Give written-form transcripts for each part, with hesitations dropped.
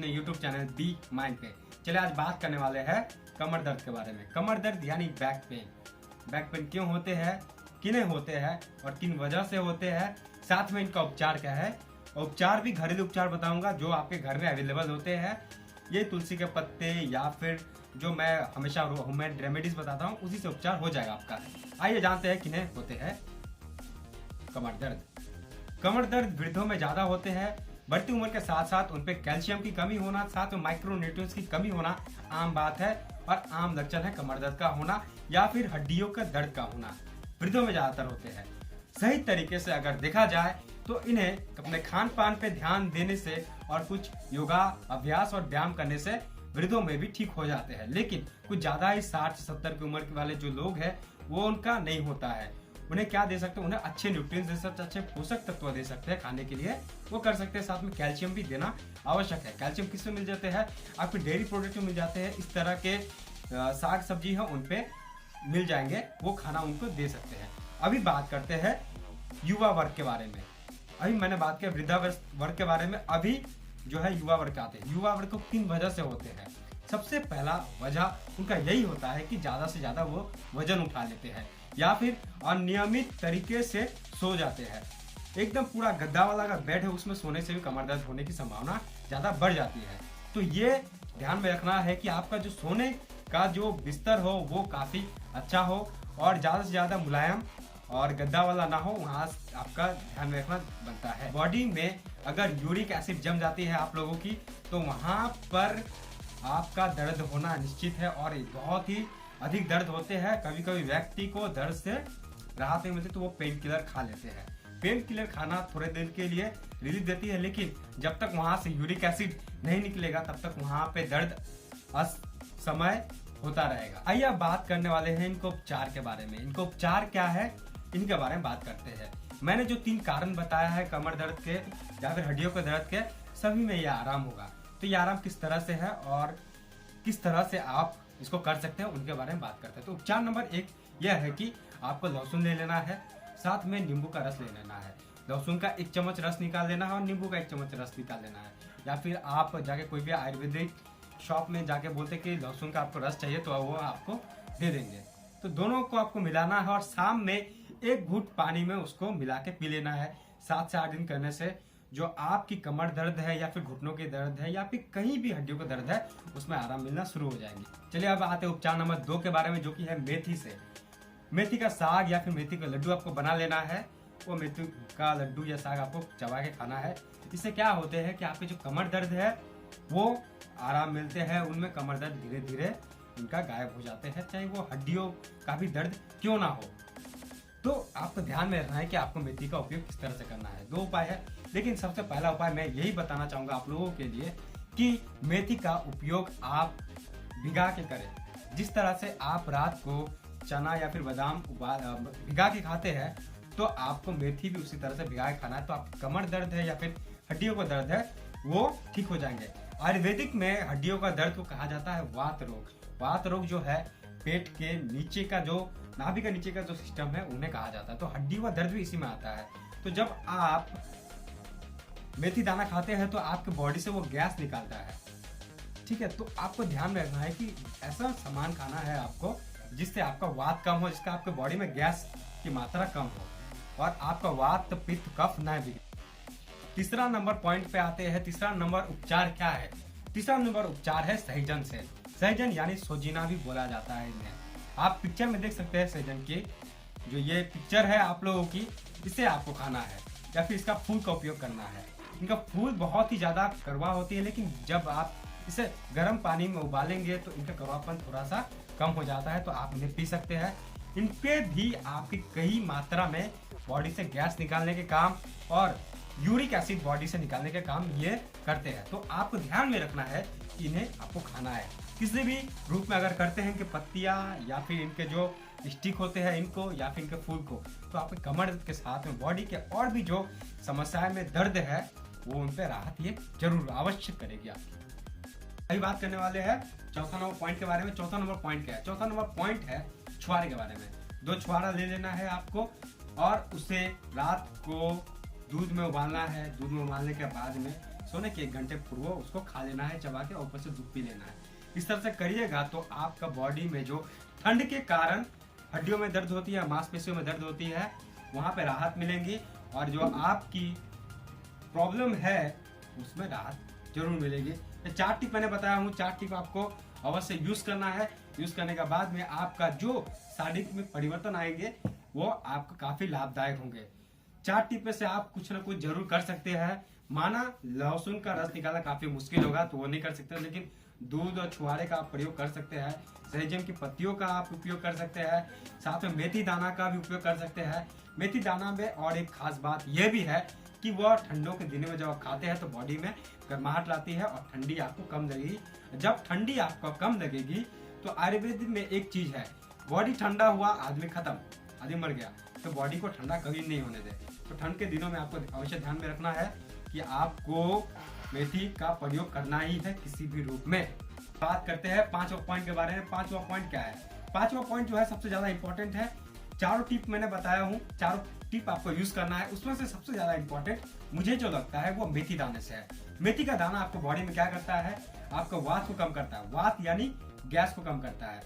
अपने YouTube channel B mind पे। चलिए आज बात करने वाले हैं कमर दर्द के बारे में। कमर दर्द यानी बैक पेन। बैक पेन क्यों होते हैं, किन्हें होते हैं और किन वजह से होते हैं, साथ में इनका उपचार क्या है। उपचार भी घरेलू उपचार बताऊंगा जो आपके घर में अवेलेबल होते हैं। ये तुलसी के पत्ते या फिर जो मैं हमेशा होममेड रेमेडीज बताता हूँ उसी से उपचार हो जाएगा आपका। आइए जानते हैं किन्हें होते हैं कमर दर्द। कमर दर्द वृद्धों में ज्यादा होते हैं। बढ़ती उम्र के साथ साथ उन पे कैल्शियम की कमी होना, साथ में माइक्रोन्यूट्रिएंट्स की कमी होना आम बात है और आम लक्षण है कमर दर्द का होना या फिर हड्डियों का दर्द का होना। वृद्धों में ज्यादातर होते हैं। सही तरीके से अगर देखा जाए तो इन्हें अपने खान पान पे ध्यान देने से और कुछ योगा अभ्यास और व्यायाम करने से वृद्धों में भी ठीक हो जाते हैं। लेकिन कुछ ज्यादा ही 60 से 70 की उम्र वाले जो लोग हैं वो उनका नहीं होता है। उन्हें क्या दे सकते हैं, उन्हें अच्छे न्यूट्रिएंट्स दे सकते हैं, अच्छे पोषक तत्व दे सकते हैं खाने के लिए, वो कर सकते हैं। साथ में कैल्शियम भी देना आवश्यक है। कैल्शियम किसमें मिल जाते हैं, आपके डेयरी प्रोडक्ट में मिल जाते हैं। इस तरह के साग सब्जी है उन पे मिल जाएंगे, वो खाना उनको दे सकते हैं। अभी बात करते हैं युवा वर्ग के बारे में। अभी मैंने बात किया वृद्धा वर्ग के बारे में, अभी जो है युवा वर्ग आते हैं। युवा वर्ग को किन वजह से होते हैं। सबसे पहला वजह उनका यही होता है कि ज्यादा से ज्यादा वो वजन उठा लेते हैं या फिर अनियमित तरीके से सो जाते हैं। एकदम पूरा गद्दा वाला अगर बेड है उसमें सोने से भी कमर दर्द होने की संभावना ज्यादा बढ़ जाती है। तो ये ध्यान में रखना है कि आपका जो सोने का जो बिस्तर हो वो काफी अच्छा हो और ज्यादा से ज्यादा मुलायम और गद्दा वाला ना हो, वहाँ आपका ध्यान में रखना बनता है। बॉडी में अगर यूरिक एसिड जम जाती है आप लोगों की तो वहाँ पर आपका दर्द होना निश्चित है और बहुत ही अधिक दर्द होते हैं। कभी कभी व्यक्ति को दर्द से राहत नहीं मिलती तो वो पेन किलर खा लेते हैं। पेन किलर खाना थोड़े देर के लिए रिलीफ देती है, लेकिन जब तक वहाँ से यूरिक एसिड नहीं निकलेगा तब तक वहाँ पे दर्द असमय होता रहेगा। आइए अब बात करने वाले हैं इनको उपचार के बारे में। इनको उपचार क्या है इनके बारे में बात करते हैं। मैंने जो 3 कारण बताया है कमर दर्द के या फिर हड्डियों के दर्द के, सभी में यह आराम होगा। तो ये आराम किस तरह से है और किस तरह से आप इसको कर सकते हैं उनके बारे में बात करते हैं। तो उपचार नंबर 1 यह है कि आपको लहसुन ले लेना है, साथ में नींबू का रस ले लेना है। लहसुन का 1 चम्मच रस निकाल लेना है और नींबू का 1 चम्मच रस निकाल लेना है। या फिर आप जाके कोई भी आयुर्वेदिक शॉप में जाके बोलते कि लहसुन का आपको रस चाहिए तो वो आपको दे देंगे। तो दोनों को आपको मिलाना है और शाम में 1 घूंट पानी में उसको मिला के पी लेना है। 7 से 8 दिन करने से जो आपकी कमर दर्द है या फिर घुटनों के दर्द है या फिर कहीं भी हड्डियों का दर्द है उसमें आराम मिलना शुरू हो जाएंगे। चलिए अब आते हैं उपचार नंबर 2 के बारे में, जो कि है मेथी से। मेथी का साग या फिर मेथी का लड्डू आपको बना लेना है। वो मेथी का लड्डू या साग आपको चबा के खाना है। इससे क्या होते हैं कि आपके जो कमर दर्द है वो आराम मिलते हैं, उनमें कमर दर्द धीरे धीरे उनका गायब हो जाते हैं, चाहे वो हड्डियों का भी दर्द क्यों ना हो। तो आपको ध्यान में रखना है कि आपको मेथी का उपयोग किस तरह से करना है। 2 उपाय है, लेकिन सबसे पहला उपाय मैं यही बताना चाहूंगा आप लोगों के लिए कि मेथी का उपयोग आप भिगा के करें। जिस तरह से आप रात को चना या फिर बादाम भिगा के खाते हैं तो आपको मेथी भी उसी तरह से भिगा के खाना है। तो आपकी कमर दर्द है या फिर हड्डियों का दर्द है वो ठीक हो जाएंगे। आयुर्वेदिक में हड्डियों का दर्द को कहा जाता है वात रोग। वात रोग जो है पेट के नीचे का जो नाभि का नीचे का जो सिस्टम है उन्हें कहा जाता है। तो हड्डी का दर्द भी इसी में आता है। तो जब आप मेथी दाना खाते हैं तो आपके बॉडी से वो गैस निकालता है, ठीक है। तो आपको ध्यान में रखना है कि ऐसा सामान खाना है आपको जिससे आपका वात कम हो, जिसका आपके बॉडी में गैस की मात्रा कम हो और आपका वात पित्त कफ न बिगड़े। तीसरा नंबर पॉइंट पे आते हैं। तीसरा नंबर उपचार क्या है। तीसरा नंबर उपचार है सहजन से। सहजन यानी सोजीना भी बोला जाता है इन्हें। आप पिक्चर में देख सकते हैं सहजन की जो ये पिक्चर है आप लोगों की, इसे आपको खाना है या फिर इसका फूल का उपयोग करना है। इनका फूल बहुत ही ज्यादा कड़वा होती है, लेकिन जब आप इसे गर्म पानी में उबालेंगे तो इनका कड़वापन थोड़ा सा कम हो जाता है, तो आप इन्हें पी सकते हैं। इनपे भी आपकी कई मात्रा में बॉडी से गैस निकालने के काम और यूरिक एसिड बॉडी से निकालने के काम ये करते हैं। तो आपको ध्यान में रखना है कि इन्हें आपको खाना है। किसी भी रूप में अगर करते हैं इनके पत्तियां या फिर इनके जो स्टिक होते हैं इनको या फिर इनके फूल को, तो आपके कमर के साथ में बॉडी के और भी जो समस्याएं में दर्द है वो उन पे राहत ये जरूर अवश्य करेगी आपकी। अभी बात करने वाले हैं चौथा नंबर पॉइंट के बारे में। चौथा नंबर पॉइंट क्या है। चौथा नंबर पॉइंट है छुहारे के बारे में। 2 छुहारा ले लेना है आपको और उसे रात को दूध में उबालना है। दूध में उबालने के बाद में सोने के 1 घंटे पूर्व उसको खा लेना है चबा के, और ऊपर से दूध पी लेना है। इस तरह से करिएगा तो आपका बॉडी में जो ठंड के कारण हड्डियों में दर्द होती है, मांसपेशियों में दर्द होती है, वहां पे राहत मिलेंगी, और जो आपकी प्रॉब्लम है उसमें राहत जरूर मिलेगी। ये 4 टिप मैंने बताया हूँ, 4 टिप आपको अवश्य यूज करना है। यूज करने के बाद में आपका जो शारीरिक में परिवर्तन आएंगे वो आपको काफी लाभदायक होंगे। 4 टिप में से आप कुछ ना कुछ जरूर कर सकते हैं। माना लहसुन का रस निकालना काफी मुश्किल होगा तो वो नहीं कर सकते, लेकिन दूध और छुआरे का आप प्रयोग कर सकते हैं। सहजन की पत्तियों का आप उपयोग कर सकते हैं, साथ में मेथी दाना का भी उपयोग कर सकते हैं। मेथी दाना में और एक खास बात यह भी है कि वह ठंडों के दिनों में जब आप खाते हैं तो बॉडी में गर्माहट लाती है और ठंडी आपको कम लगेगी। जब ठंडी आपको कम लगेगी तो आयुर्वेद में एक चीज है, बॉडी ठंडा हुआ आदमी खत्म, आदमी मर गया, तो बॉडी को ठंडा कभी नहीं होने दे। तो ठंड के दिनों में आपको अवश्य ध्यान में रखना है कि आपको मेथी का प्रयोग करना ही है किसी भी रूप में। बात करते हैं 5वां पॉइंट के बारे में। 5वां पॉइंट क्या है? 5वां पॉइंट जो है सबसे ज्यादा इंपॉर्टेंट है। 4 टिप मैंने बताया हूँ, 4 टिप आपको यूज करना है। उसमें से सबसे ज्यादा इंपॉर्टेंट मुझे जो लगता है वो मेथी दाने से है। मेथी का दाना आपको बॉडी में क्या करता है? आपको वात को कम करता है, वात यानी गैस को कम करता है।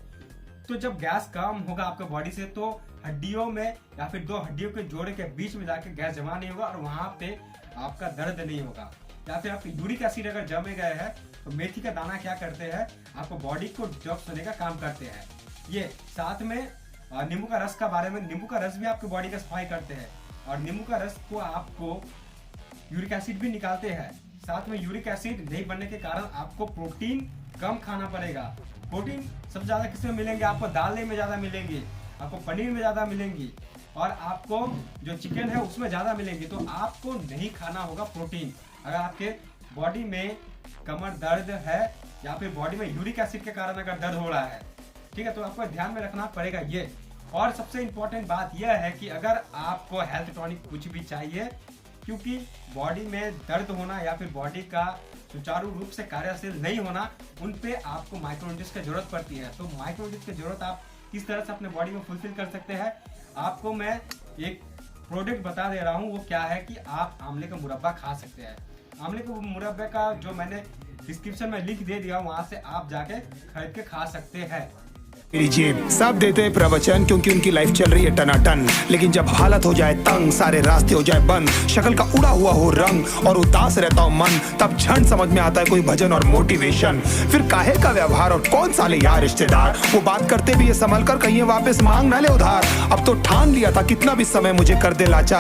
तो जब गैस कम होगा आपके बॉडी से तो हड्डियों में या फिर 2 हड्डियों के जोड़े के बीच में जाके गैस जमा नहीं होगा और वहां पे आपका दर्द नहीं होगा। या फिर आपके यूरिक एसिड अगर जमे गए हैं तो मेथी का दाना क्या करते हैं? आपको बॉडी को डिटॉक्स होने का काम करते हैं। ये साथ में नींबू का रस का बारे में, नींबू का रस भी आपके बॉडी का सफाई करते हैं, और नींबू का रस को आपको यूरिक एसिड भी निकालते हैं। साथ में यूरिक एसिड नहीं बनने के कारण आपको प्रोटीन कम खाना पड़ेगा। प्रोटीन सबसे ज्यादा किसमें मिलेंगे? आपको दालें में ज्यादा मिलेंगी, आपको पनीर में ज्यादा मिलेंगी, और आपको जो चिकन है उसमें ज्यादा मिलेंगी। तो आपको नहीं खाना होगा प्रोटीन। अगर आपके बॉडी में कमर दर्द है या फिर बॉडी में यूरिक एसिड के कारण अगर दर्द हो रहा है, ठीक है, तो आपको ध्यान में रखना पड़ेगा ये। और सबसे इंपॉर्टेंट बात यह है कि अगर आपको हेल्थ टॉनिक कुछ भी चाहिए, क्योंकि बॉडी में दर्द होना या फिर बॉडी का सुचारू रूप से कार्यशील नहीं होना, उन पे आपको माइक्रोन्यूट्रिएंट्स की जरूरत पड़ती है। तो माइक्रोन्यूट्रिएंट्स की जरूरत आप किस तरह से अपने बॉडी में फुलफिल कर सकते हैं, आपको मैं एक प्रोडक्ट बता दे रहा हूँ। वो क्या है कि आप आंवले का मुरब्बा खा सकते हैं। आंवले के मुरब्बे का जो मैंने डिस्क्रिप्शन में लिंक दे दिया, वहां से आप जाके खरीद के खा सकते हैं। मेरी जेब सब देते हैं प्रवचन क्योंकि उनकी लाइफ चल रही है टनाटन, लेकिन जब हालत हो जाए तंग, सारे रास्ते हो जाए बंद, शक्ल का उड़ा हुआ हो रंग और उदास रहता हो मन, तब क्षण समझ में आता है कोई भजन और मोटिवेशन। फिर काहे का व्यवहार और कौन साले यार रिश्तेदार, वो बात करते भी ये संभल कर कहीं वापस मांग ना ले उधार। अब तो ठान लिया था कितना भी समय मुझे कर दे लाचार।